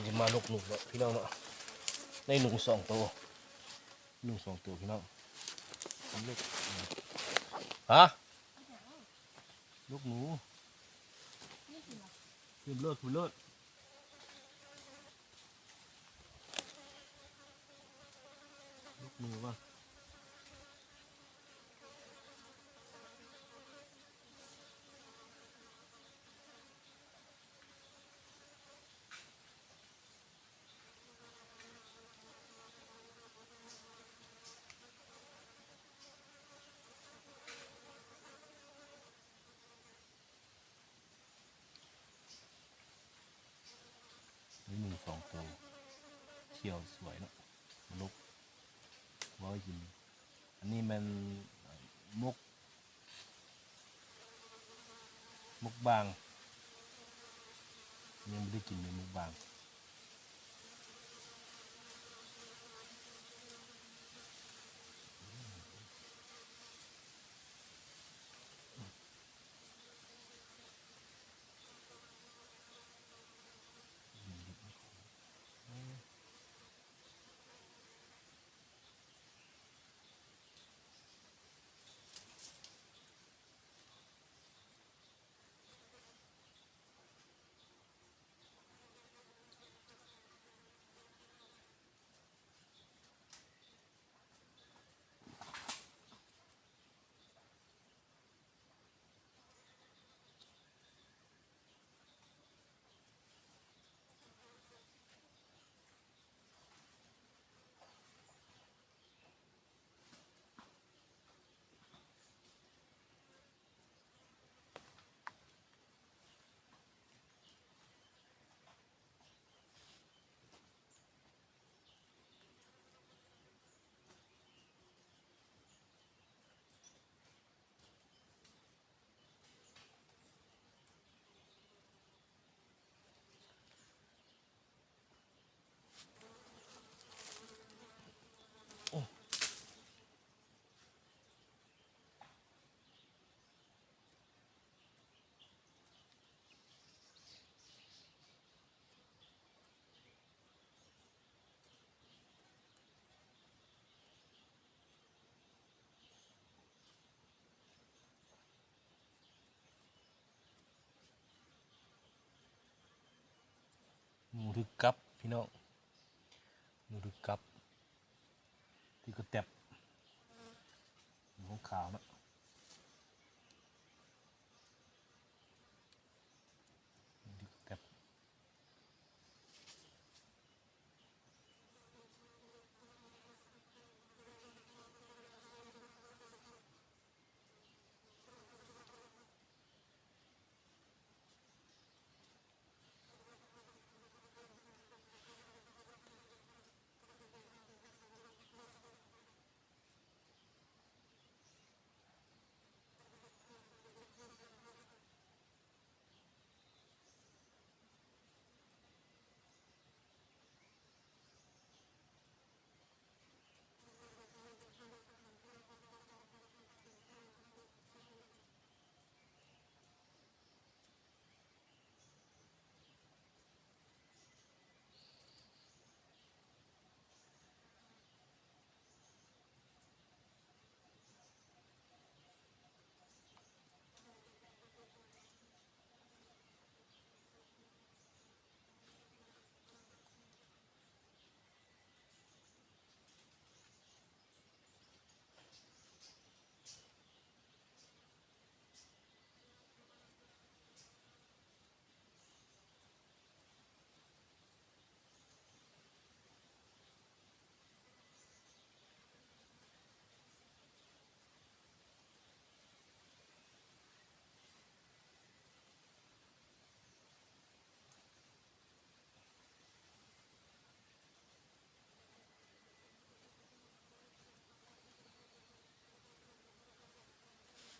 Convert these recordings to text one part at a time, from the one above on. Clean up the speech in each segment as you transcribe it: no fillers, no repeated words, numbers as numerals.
จะมาลกหนูเนาะพี่น้องเนาะได้หนู2 ตัวพี่น้องลูกฮะลูกหนูขึ้นเลิศลูกหนูป่ะนี่หนู2 ตัวเขียวสวยเนาะลูกว่ากินอันนี้มันมุกบางยังไม่ได้กินเลยมุกบางหนูทึกกับพี่น้องหนูทึกกับที่ก็แตบหนูขาวนะแต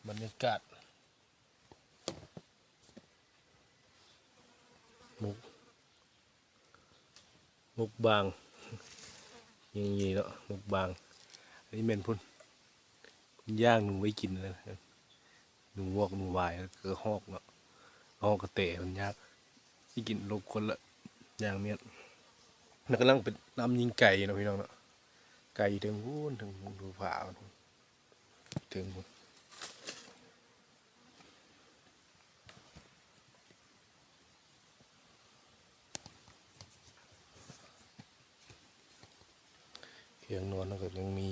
บรรยากาศมุกบางยังไงเนาะมุกบางอันนี้เป็นพุ่นย่างหนูไว้กินเลยหนูวอกหนูวายก็หอกเนาะหอกกระเตะมันยากที่กินลงคนละ อย่างเมียนมันกำลังเป็นน้ำยิงไก่เนาะพี่น้องเนาะไก่ถึงพูนถึงดูผาถึงพูนเคียงนอนแล้วก็ยังมี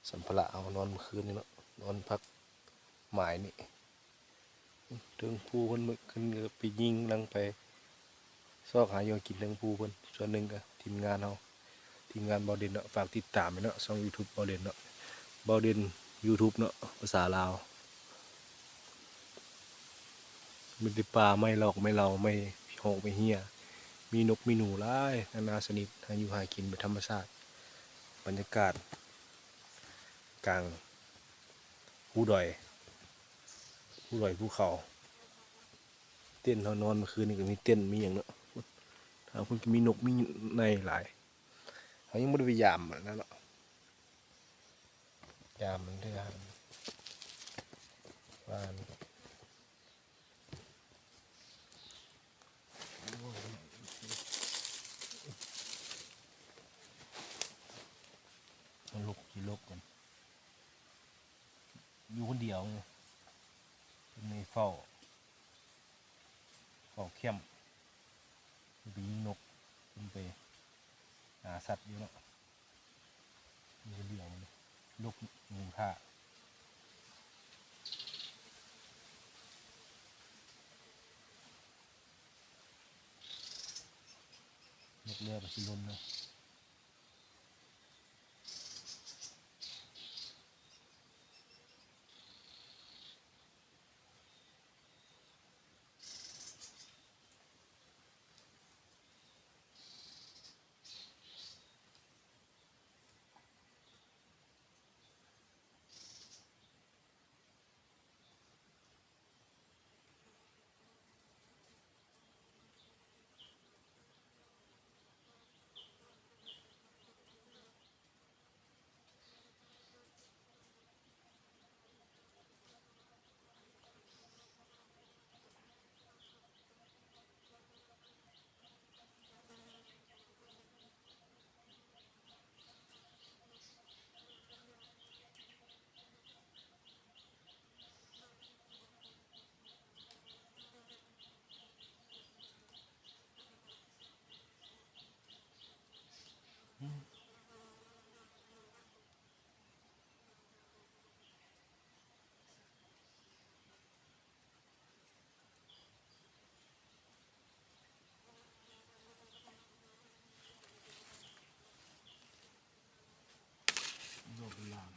สัมภาระเอานอนเมื่อคืนนี่เนาะนอนพักหมายนี่ถึงผู้คนเมื่อคืนก็ไปยิงลังไปซอกหายอกินเรื่องผู้คนส่วนหนึ่งก็ทีมงานเราทีมงานบอเด่นเนาะฝากติดตามเนาะช่อง YouTube บอเด่นเนาะบอเด่น YouTube เนาะภาษาลาวมีแต่ปลาไม่หลอกไม่เราไม่หอกไม่เฮียมีนกมีหนูหลายนานาชนิดหาอยู่หากินเป็นธรรมชาติบรรยากาศกลางภูดอยภูเขาเต้นเขานอนเมื่อคืนนี่ก็มีเต้นมีอย่างเนาะทางคนก็มีนกมีในหลายเขายังไม่ได้ไปยามมันนั่นเนาะยามมันได้ยามบ้านมันลุกกี่ลุกกันอยู่คนเดียวไงในเฝ้าเข้มไปยิงนกขึ้นไปหาสัตว์อยู่เนาะอยู่คนเดียวเลยลุกงูท่านกเรือไปชิลุนเนาะโลกเป็นลาง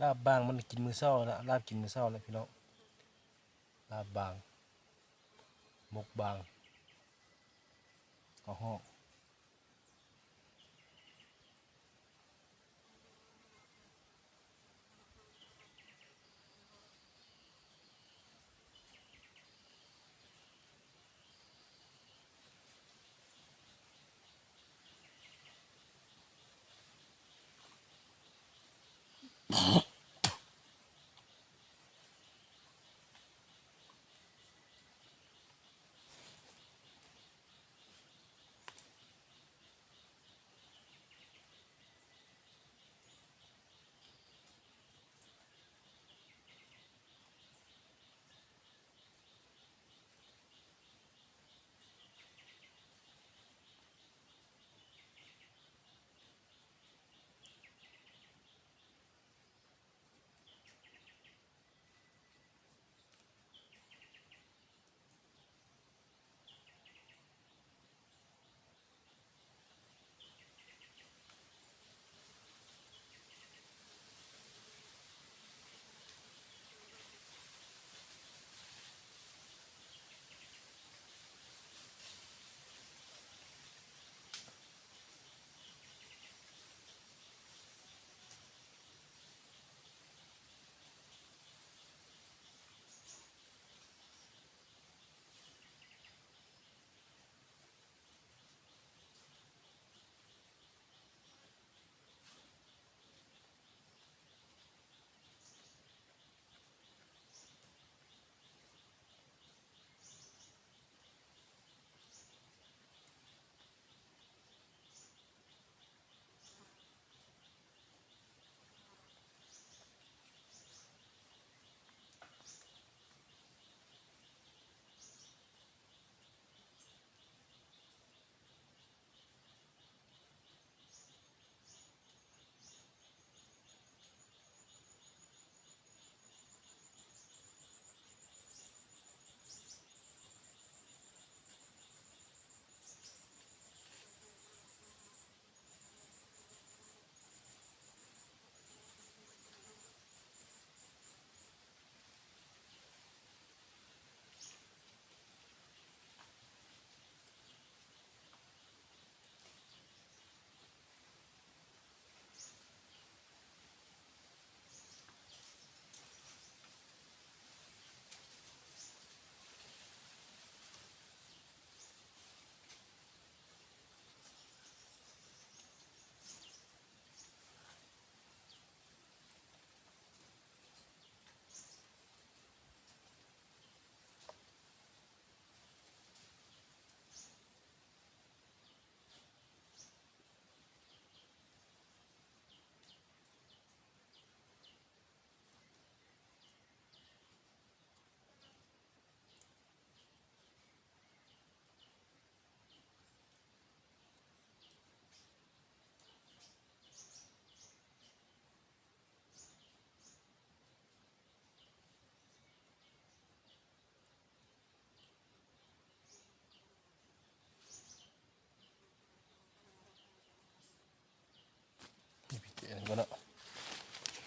ลาบบางมันกินมือเศร้าแล้วลาบกินมือเศร้าแล้วพี่น้องลาบบางมกบางก็หอก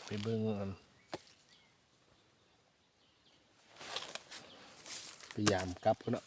ไปเบิ่งกันพยายามกลับกันเนาะ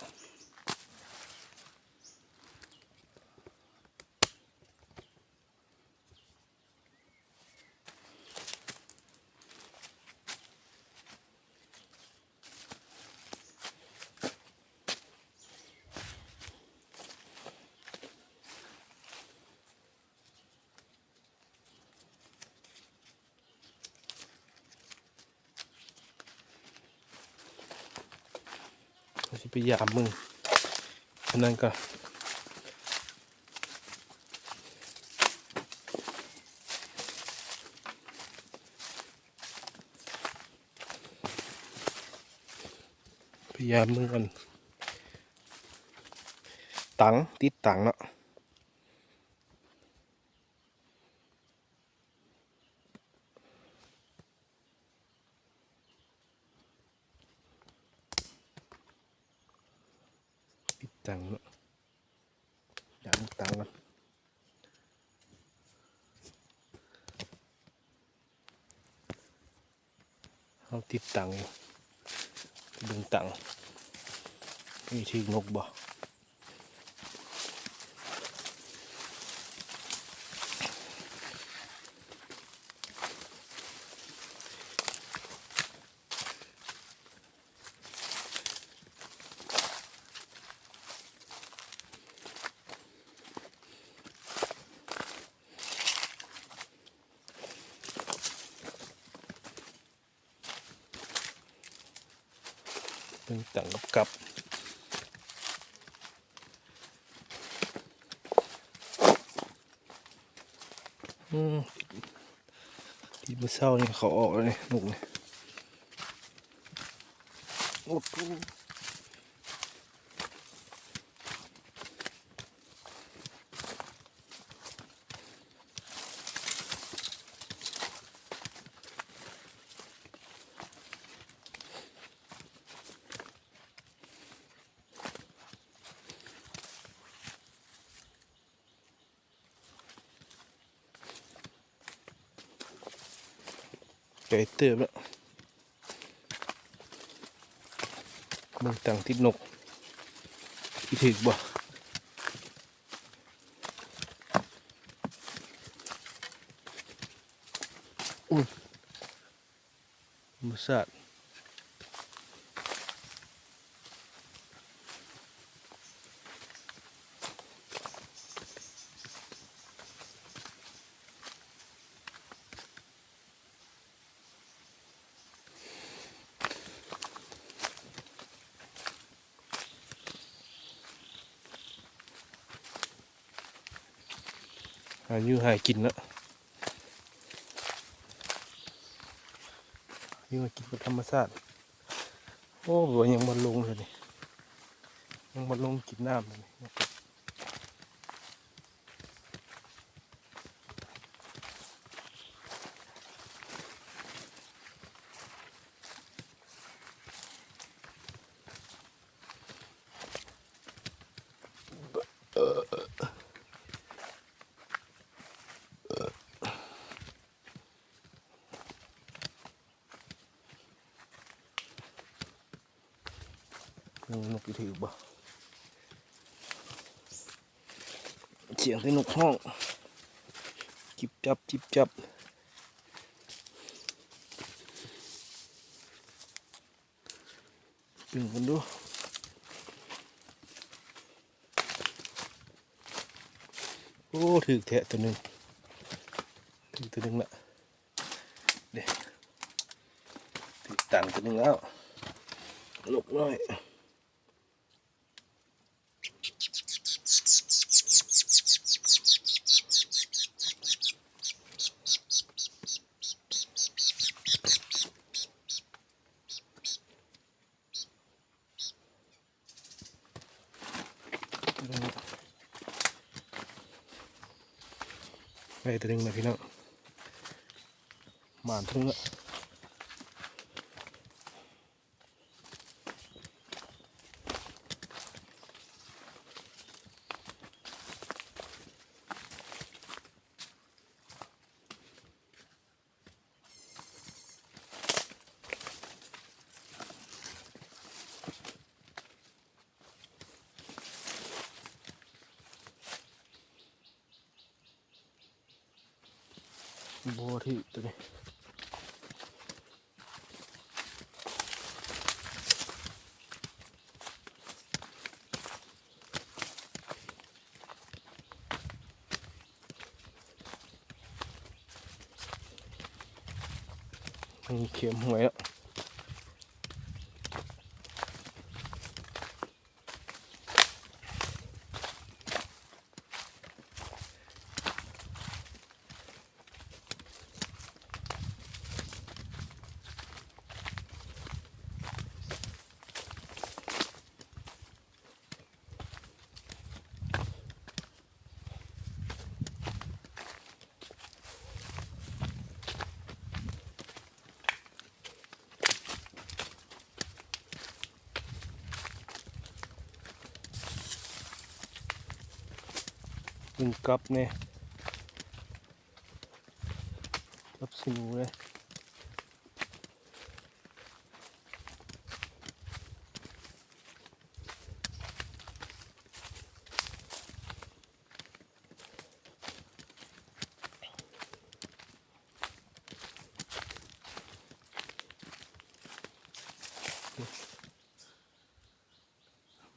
สิพยายามมึงอันนั้นก็พยายามมึงกันตังติดตังเนาะติดตังเนาะอย่ามึงตังกันเอาติดตังอยู่ดึงตังมีที่นกบ่ดึงตังกับที่เมื่อเช้านี่เขาออกแล้วนี่นกนี่โอ้โหไก่เติบแล้วมึงตังติดนกอีถึกบ่มุสาดหาอยู่หากินแล้วอยู่หากินกับธรรมชาติโอ้โหยังมาลงเลยนี่ยังมาลงกินน้ำเลยนี่นกอีถือบ่เสียงที่นกห้องจิบจับจิบจับดึงกันดูโอ้ถือแทะตัวหนึ่งถือตัวหนึ่งละเดี๋ยวถือตังตัวหนึ่งแล้วนกน้อยไปตัวหนึ่งนะพี่น้องหมานทั้งละ บัวที่ตัวนี้มันเข็มหวยแล้วยิงกับเนี่ยกับสินูเลย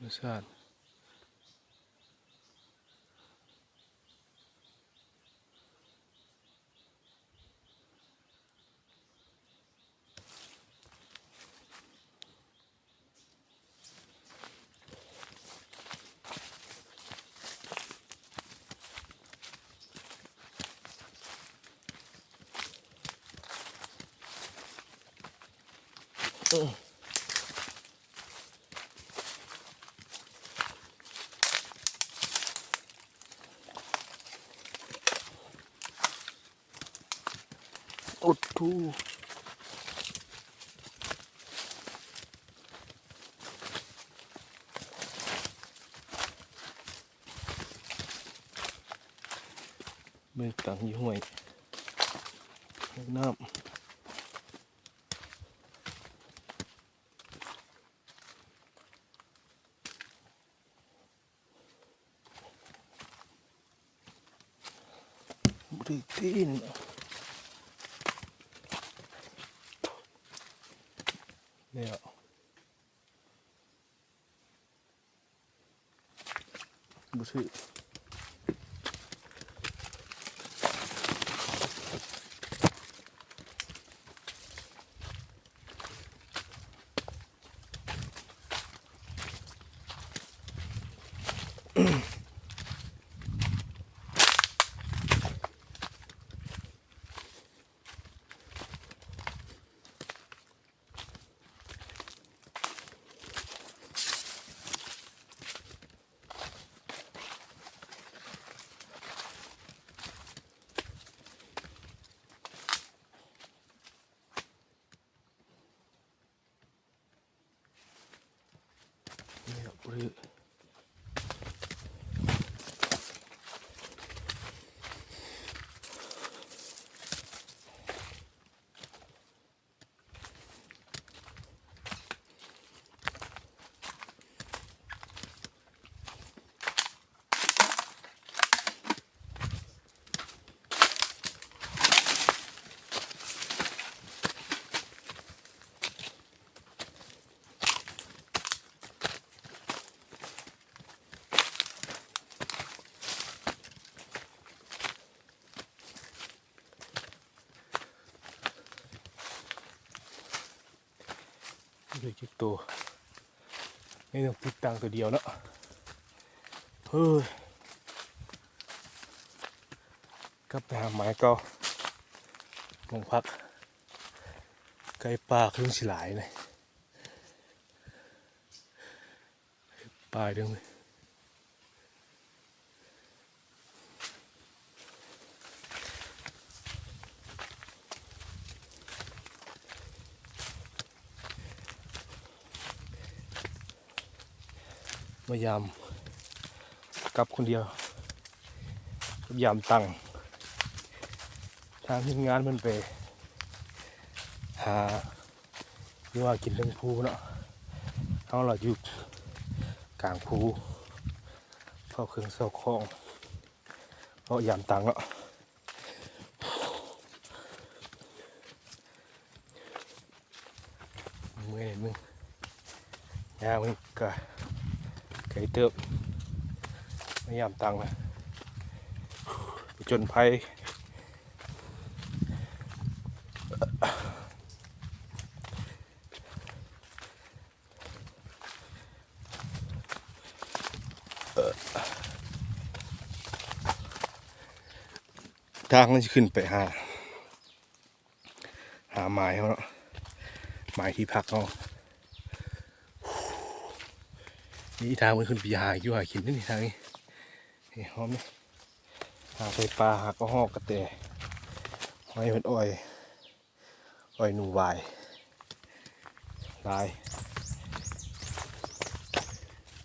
รสชาติอุดทูเบิกตังยี่ห้วยน้ำบริตีนเนี่ยบุษเนี่ยบริจิกตัวนี่ต้องติดตั้งตัวเดียวเนาะเฮ้ยกลับไปหาไม้เก่าลงพักไก่ป่าครึ่งสิหลายเลยป่าเรื่องเลยมายามกลับคนเดียวกับยามตังทางทีมงานมันไปหาเรียกว่ากินเรื่องภูเนาะเขาเราอยู่กลางภูเข้าเครื่องเสาคล้องเขายามตังเนาะ มื่อยมึงยามึงกะไก่เติบไม่ยามตังนะจนภัยทางมันจะขึ้นไปหาไม้เขาเนาะไม้ที่พักเขานี่ทางมันขึ้นไปหาอยู่หากินนี่ทางนี้นี่หอมไหมหาไปปลาหาก็หอกกระแตหอยเป็นอ้อยหนูวายลาย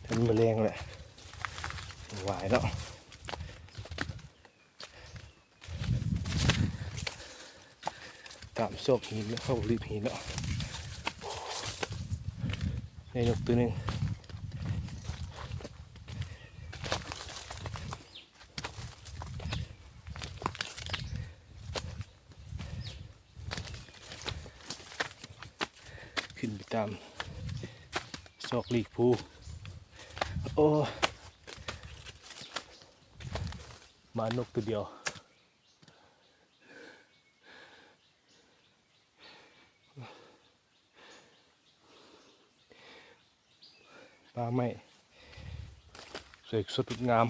ทำแมลงแหละหนูวายเนาะตามซอกหินแล้วเข้ารีบหินแล้วในนกตัวหนึ่งขึ้นไปตามซอกลีกภูโอ้มานกตัวเดียวปลาไม่สวยสดงาม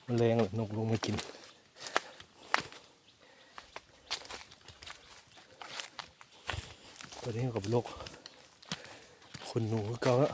แมลงนกลงมากินตัวนี้กับโลกคนหนูก็แล้ว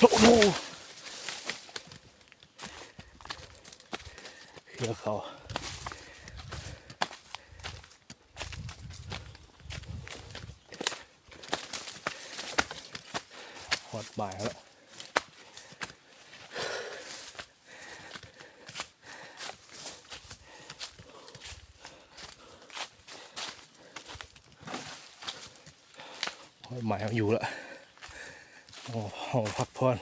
โอ้โหเดี๋ยวเขาหอดบ่ายแล้วหอดบ่ายอยู่แล้วโอ้ห้องพักผ่อน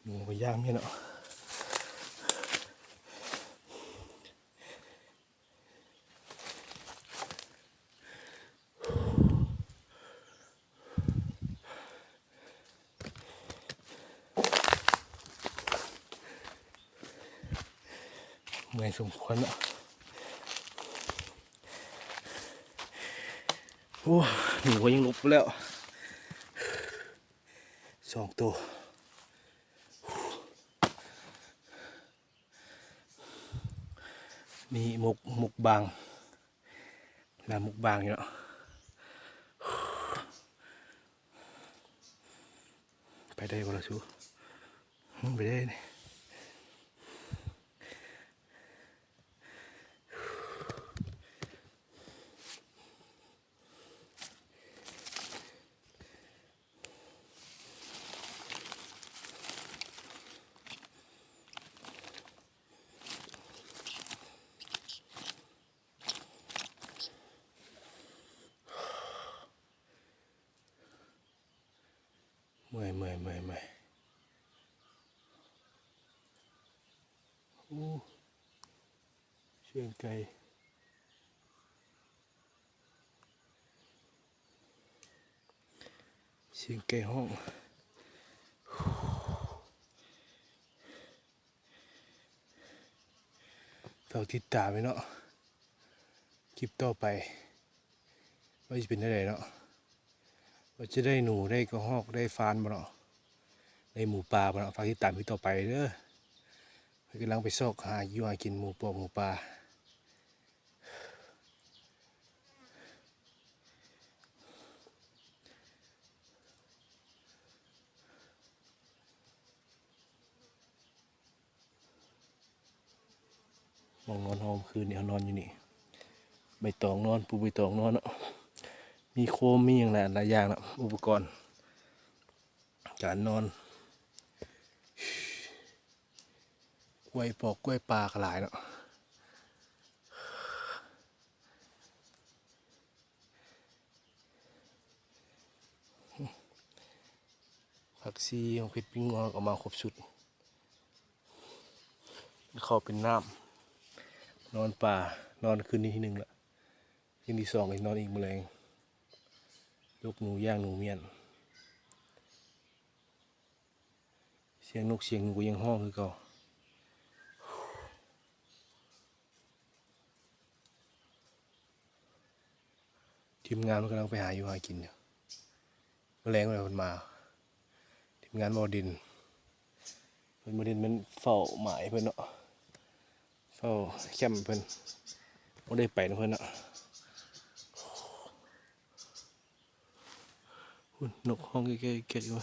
หนูไปย่างนี่เนาะเมื่อยสมควรเนาะโอ้หนูก็ยังลุกไปแล้ว2 ตัวมีมุกบางแล้วมุกบางอยู่เนาะไปได้บ่ล่ะชูไปได้นี่เมื่อยโอ้ สียงไก่เสียงไก่ห้องเราติดตามไปเนาะคลิปต่อไปว่าจะเป็นอะไรเนาะว่าจะได้หนูได้กระหอกได้ฟานบ่เนาะได้หมูปลาบ่เนาะฝากติดตามคลิปต่อไปเด้อกำลังไปซอกหาอยู่หากินหมูปอหมูปลามองนอนห้องคืนนี่เขานอนอยู่นี่ใบตองนอนปูใบตองนอนเนาะมีโคมมีอย่างหลายอย่างนะอุปกรณ์การนอนกล้วยปอกกล้วยปลากระหลายเนาะผักซีของเพชรปิ้งงอนออกมาครบชุดเข้าเป็นน้ำนอนป่านอนคืนนี้ที่หนึ่งละคืนที่สองอีกนอนอีกแมลงยกหนูย่างหนูเมียนเสียงนกเสียงหนูยังห้องคือเก่าทีมงานมันกำลังไปหาอยู่หากินอยู่แมลงอะไรมันมาทีมงานบอดินเป็นบอดินมันเฝ้าหมายเพื่อนเนาะเฝ้าแคมป์เพื่อนไม่ได้ไปนะเพื่อนเนาะนกห้องแก่ๆอยู่